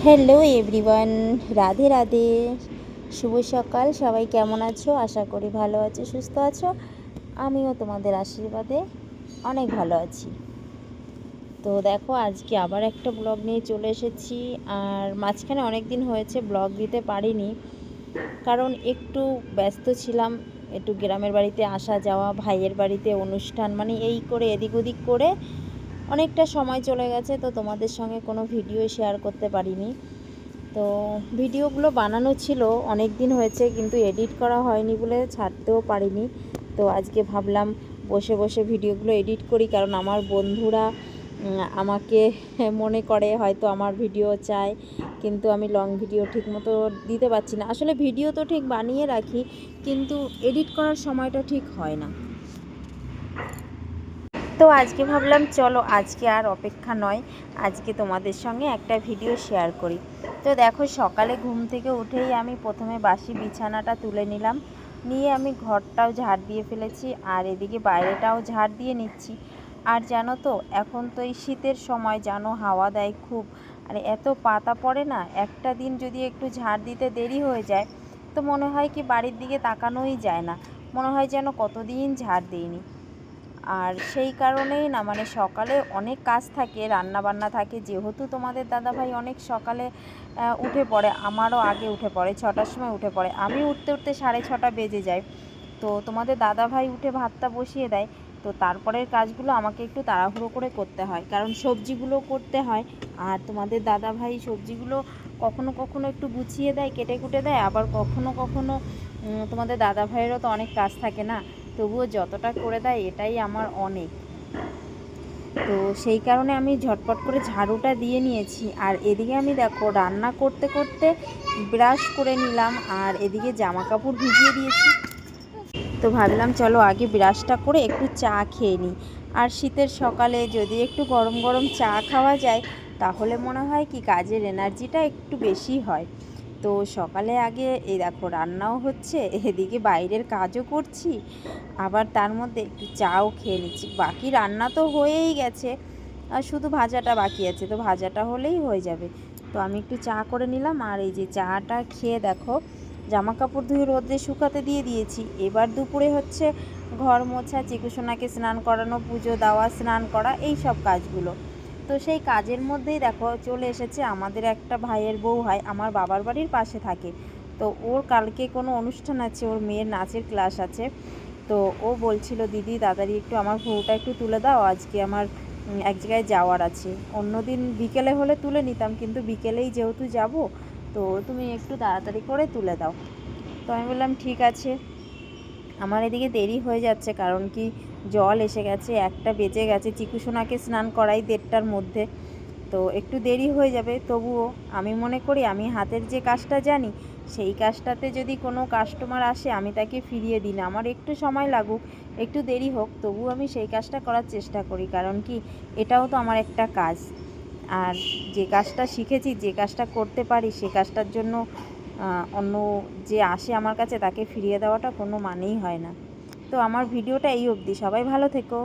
Hello everyone, Radhe Radhe. শুভ সকাল। সবাই কেমন আছো? আশা করি ভালো আছো, সুস্থ আছো। আমিও তোমাদের আশীর্বাদে অনেক ভালো আছি। তো দেখো, আজকে আবার একটা ব্লগ নিয়ে চলে এসেছি। আর মাঝখানে অনেক দিন হয়েছে ব্লগ দিতে পারিনি, কারণ একটু ব্যস্ত ছিলাম। একটু গ্রামের বাড়িতে আসা যাওয়া, ভাইয়ের বাড়িতে অনুষ্ঠান, মানে এই করে এদিক ওদিক করে অনেকটা সময় চলে গেছে। তো তোমাদের সঙ্গে কোনো ভিডিও শেয়ার করতে পারিনি। তো ভিডিওগুলো বানানো ছিল, অনেক দিন হয়েছে, কিন্তু এডিট করা হয়নি বলে ছাড়তেও পারিনি। তো আজকে ভাবলাম বসে বসে ভিডিওগুলো এডিট করি, কারণ আমার বন্ধুরা আমাকে মনে করে হয়তো আমার ভিডিও চায়, কিন্তু আমি লং ভিডিও ঠিকমতো দিতে পারছি না। আসলে ভিডিও তো ঠিক বানিয়ে রাখি, কিন্তু এডিট করার সময়টা ঠিক হয় না। তো আজকে ভাবলাম চলো, আজকে আর অপেক্ষা নয়, আজকে তোমাদের সঙ্গে একটা ভিডিও শেয়ার করি। তো দেখো, সকালে ঘুম থেকে উঠেই আমি প্রথমে বাসি বিছানাটা তুলে নিলাম, নিয়ে আমি ঘরটাও ঝাড় দিয়ে ফেলেছি, আর এদিকে বাইরেটাও ঝাড় দিয়ে নিচ্ছি। আর জানো তো, এখন তো এই শীতের সময়, জানো, হাওয়া দেয় খুব, আর এত পাতা পড়ে না, একটা দিন যদি একটু ঝাড় দিতে দেরি হয়ে যায় তো মনে হয় কি বাড়ির দিকে তাকানোই যায় না, মনে হয় যেন কতদিন ঝাড় দিইনি। আর সেই কারণেই না, মানে সকালে অনেক কাজ থাকে, রান্না বান্না থাকে, যেহেতু তোমাদের দাদাভাই অনেক সকালে উঠে পড়ে, আমারও আগে উঠে পড়ে, 6টার সময় উঠে পড়ে, আমি উঠতে উঠতে 6:30 বেজে যায়। তো তোমাদের দাদাভাই উঠে ভাতটা বসিয়ে দেয়, তো তারপরের কাজগুলো আমাকে একটু তাড়াহুড়ো করে করতে হয়, কারণ সবজিগুলো করতে হয়। আর তোমাদের দাদাভাই সবজিগুলো কখনো কখনো একটু গুছিয়ে দেয়, কেটে কুটে দেয়, আবার কখনো কখনো তোমাদের দাদাভাইয়েরও তো অনেক কাজ থাকে না, তবুও যতটা করে দেয় এটাই আমার অনেক। তো সেই কারণে আমি ঝটপট করে ঝাড়ুটা দিয়ে নিয়েছি। আর এদিকে আমি দেখো রান্না করতে করতে ব্রাশ করে নিলাম, আর এদিকে জামা কাপড় ভিজিয়ে দিয়েছি। তো ভাবলাম চলো আগে ব্রাশটা করে একটু চা খেয়ে নিই। আর শীতের সকালে যদি একটু গরম গরম চা খাওয়া যায়, তাহলে মনে হয় কি কাজের এনার্জিটা একটু বেশি হয়। তো সকালে আগে এই দেখো রান্নাও হচ্ছে, এদিকে বাইরের কাজও করছি, আবার তার মধ্যে একটু চাও খেয়ে নিচ্ছি। বাকি রান্না তো হয়েই গেছে, আর শুধু ভাজাটা বাকি আছে, তো ভাজাটা হলেই হয়ে যাবে। তো আমি একটু চা করে নিলাম, আর এই যে চাটা খেয়ে দেখো জামা কাপড় ধুয়ে রোদে শুকাতে দিয়ে দিয়েছি। এবার দুপুরে হচ্ছে ঘর মোছা, চিকুসোনাকে স্নান করানো, পুজো দেওয়া, স্নান করা, এই সব কাজগুলো। তো সেই কাজের মধ্যেই দেখো চলে এসেছে আমাদের একটা ভাইয়ের বউ হয়, আমার বাবার বাড়ির পাশে থাকে। তো ওর কালকে কোনো অনুষ্ঠান আছে, ওর মেয়ের নাচের ক্লাস আছে। তো ও বলছিল, দিদি তাড়াতাড়ি একটু আমার ভুরুটা একটু তুলে দাও, আজকে আমার এক জায়গায় যাওয়ার আছে। অন্য দিন বিকেলে হলে তুলে নিতাম, কিন্তু বিকেলেই যেহেতু যাব, তো তুমি একটু তাড়াতাড়ি করে তুলে দাও। তো আমি বললাম ঠিক আছে। আমার এদিকে দেরি হয়ে যাচ্ছে, কারণ কি জল এসে গেছে, 1টা বেজে গেছে, চিকুসোনাকে স্নান করাই 1:30টার মধ্যে, তো একটু দেরি হয়ে যাবে। তবুও আমি মনে করি আমি হাতের যে কাজটা জানি, সেই কাজটাতে যদি কোনো কাস্টমার আসে আমি তাকে ফিরিয়ে দিই না, আমার একটু সময় লাগুক, একটু দেরি হোক, তবুও আমি সেই কাজটা করার চেষ্টা করি, কারণ কি এটাও তো আমার একটা কাজ। আর যে কাজটা শিখেছি, যে কাজটা করতে পারি, সে কাজটার জন্য অন্য যে আসে আমার কাছে তাকে ফিরিয়ে দেওয়াটা কোনো মানেই হয় না। তো আমার ভিডিওটা এই অবধি, সবাই ভালো থেকো।